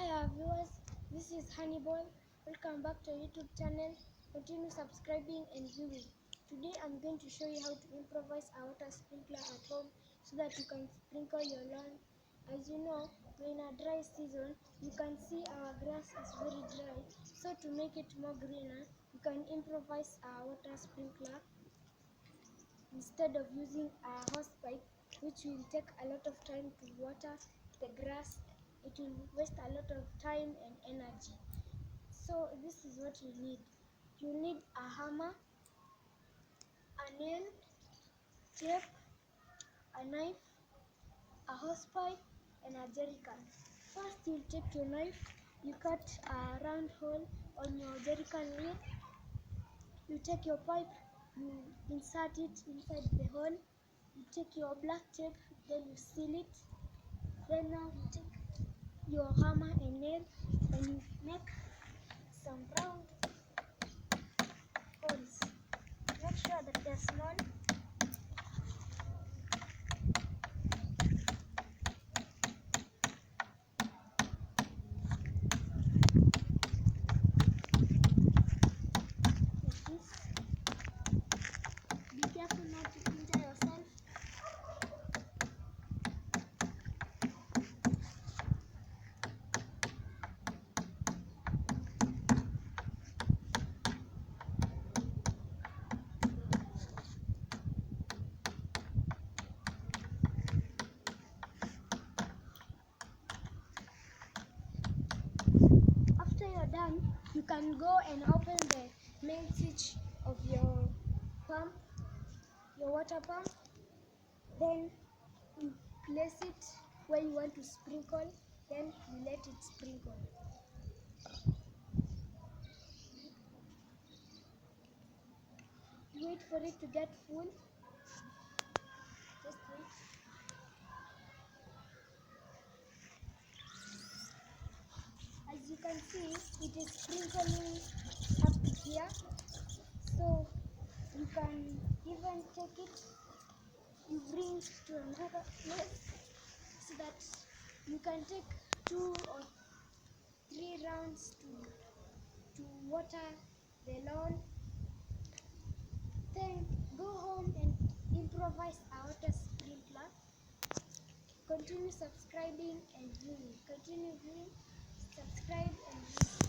Hi viewers, this is Honeyball. Welcome back to our YouTube channel. Continue subscribing and viewing. Today I'm going to show you how to improvise a water sprinkler at home so that you can sprinkle your lawn. As you know, we're in a dry season. You can see our grass is very dry. So to make it more greener, you can improvise a water sprinkler instead of using a hosepipe, which will take a lot of time to water the grass. It will waste a lot of time and energy. So this is what you need. You need a hammer, a nail, tape, a knife, a hosepipe, and a jerrycan. First, you take your knife, you cut a round hole on your jerrycan lid. You take your pipe, you insert it inside the hole. You take your black tape, then you seal it. Then now you take your hammer and nail and you make some round holes. Make sure that they're small. Like this. Be careful not to injure yourself. After you're done, you can go and open the main switch of your pump, your water pump. Then you place it where you want to sprinkle. Then you let it sprinkle. Wait for it to get full. Just wait. As you can see, it is sprinkling up to here. So you can even take it, you bring it to another place so that you can take 2 or 3 rounds to water the lawn. Then go home and improvise a water sprinkler. Continue subscribing and viewing. Continue viewing, subscribe and view.